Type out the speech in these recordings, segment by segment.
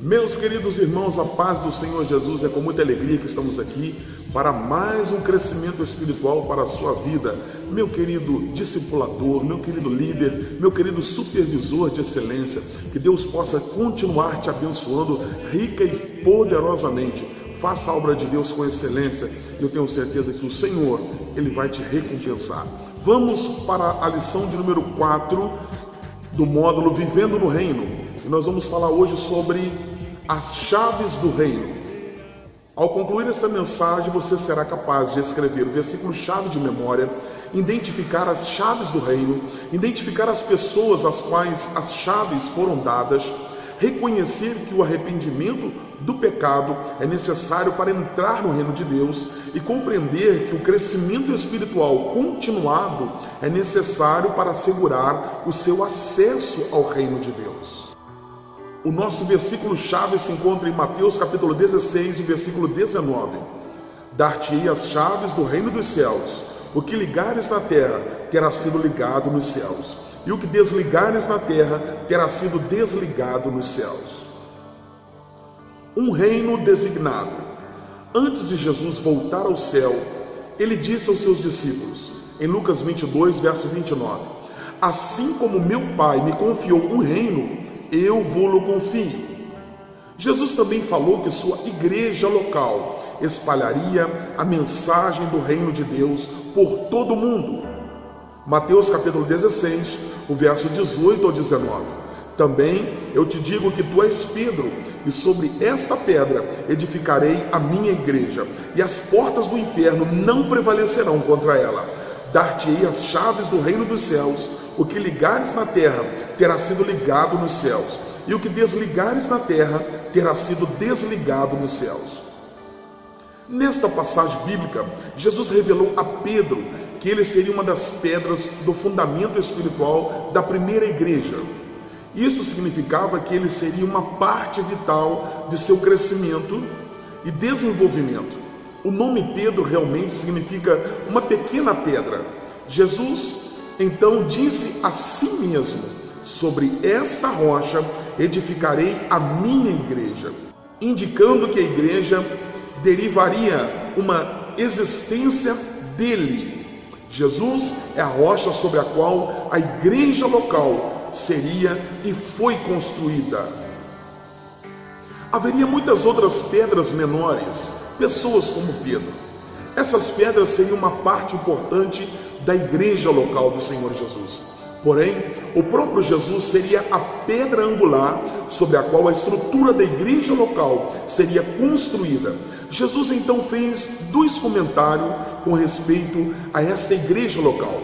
Meus queridos irmãos, a paz do Senhor Jesus, é com muita alegria que estamos aqui para mais um crescimento espiritual para a sua vida. Meu querido discipulador, meu querido líder, meu querido supervisor de excelência, que Deus possa continuar te abençoando rica e poderosamente. Faça a obra de Deus com excelência. Eu tenho certeza que o Senhor, Ele vai te recompensar. Vamos para a lição de número 4 do módulo Vivendo no Reino. E nós vamos falar hoje sobre as chaves do reino. Ao concluir esta mensagem, você será capaz de escrever o versículo-chave de memória, identificar as chaves do reino, identificar as pessoas às quais as chaves foram dadas, reconhecer que o arrependimento do pecado é necessário para entrar no reino de Deus e compreender que o crescimento espiritual continuado é necessário para assegurar o seu acesso ao reino de Deus. O nosso versículo-chave se encontra em Mateus capítulo 16, versículo 19. Dar-te-ei as chaves do reino dos céus. O que ligares na terra terá sido ligado nos céus, e o que desligares na terra terá sido desligado nos céus. Um reino designado. Antes de Jesus voltar ao céu, ele disse aos seus discípulos, em Lucas 22, verso 29, assim como meu Pai me confiou um reino, eu vou-lo confio. Jesus também falou que sua igreja local espalharia a mensagem do reino de Deus por todo o mundo. Mateus capítulo 16, o verso 18 ao 19. Também eu te digo que tu és Pedro, e sobre esta pedra edificarei a minha igreja, e as portas do inferno não prevalecerão contra ela. Dar-te-ei as chaves do reino dos céus. O que ligares na terra terá sido ligado nos céus, e o que desligares na terra terá sido desligado nos céus. Nesta passagem bíblica, Jesus revelou a Pedro que ele seria uma das pedras do fundamento espiritual da primeira igreja. Isto significava que ele seria uma parte vital de seu crescimento e desenvolvimento. O nome Pedro realmente significa uma pequena pedra. Jesus então disse a si mesmo: sobre esta rocha edificarei a minha igreja, indicando que a igreja derivaria uma existência dele. Jesus é a rocha sobre a qual a igreja local seria e foi construída. Haveria muitas outras pedras menores, pessoas como Pedro. Essas pedras seriam uma parte importante da igreja local do Senhor Jesus. Porém, o próprio Jesus seria a pedra angular sobre a qual a estrutura da igreja local seria construída. Jesus então fez dois comentários com respeito a esta igreja local.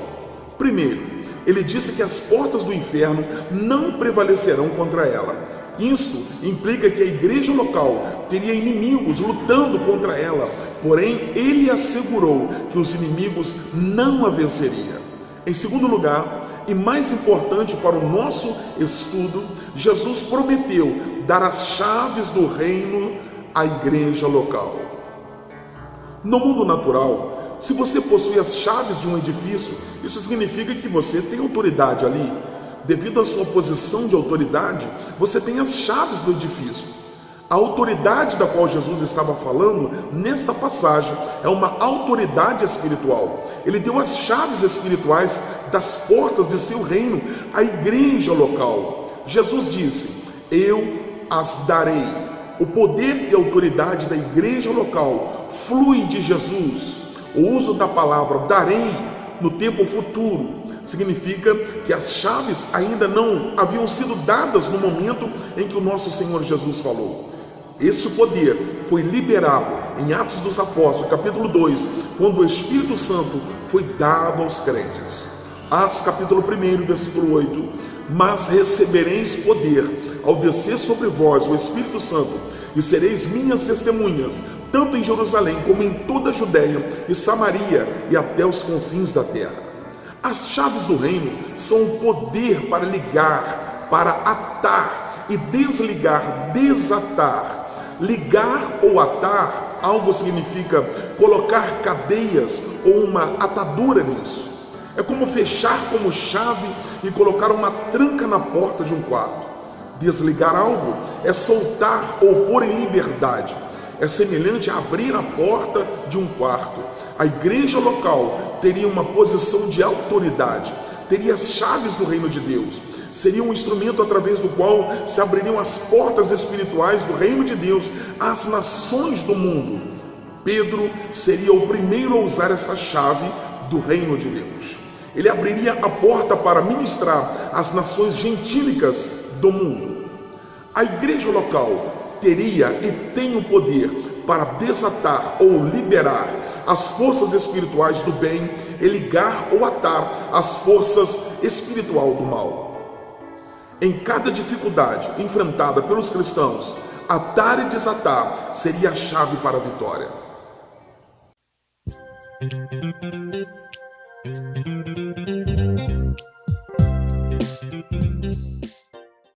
Primeiro, ele disse que as portas do inferno não prevalecerão contra ela. Isto implica que a igreja local teria inimigos lutando contra ela, porém ele assegurou que os inimigos não a venceriam. Em segundo lugar, e mais importante para o nosso estudo, Jesus prometeu dar as chaves do reino à igreja local. No mundo natural, se você possui as chaves de um edifício, isso significa que você tem autoridade ali. Devido à sua posição de autoridade, você tem as chaves do edifício. A autoridade da qual Jesus estava falando nesta passagem é uma autoridade espiritual. Ele deu as chaves espirituais das portas de seu reino à igreja local. Jesus disse: eu as darei. O poder e autoridade da igreja local flui de Jesus. O uso da palavra darei no tempo futuro significa que as chaves ainda não haviam sido dadas no momento em que o nosso Senhor Jesus falou. Este poder foi liberado em Atos dos Apóstolos, capítulo 2, quando o Espírito Santo foi dado aos crentes. Atos capítulo 1, versículo 8: mas recebereis poder ao descer sobre vós o Espírito Santo, e sereis minhas testemunhas, tanto em Jerusalém como em toda a Judéia e Samaria e até os confins da terra. As chaves do reino são o poder para ligar, para atar e desligar, desatar. Ligar ou atar algo significa colocar cadeias ou uma atadura nisso. É como fechar como chave e colocar uma tranca na porta de um quarto. Desligar algo é soltar ou pôr em liberdade. É semelhante a abrir a porta de um quarto. A igreja local teria uma posição de autoridade, teria as chaves do reino de Deus, seria um instrumento através do qual se abririam as portas espirituais do reino de Deus às nações do mundo. Pedro seria o primeiro a usar esta chave do reino de Deus. Ele abriria a porta para ministrar às nações gentílicas do mundo. A igreja local teria e tem o poder para desatar ou liberar as forças espirituais do bem e ligar ou atar as forças espirituais do mal. Em cada dificuldade enfrentada pelos cristãos, atar e desatar seria a chave para a vitória.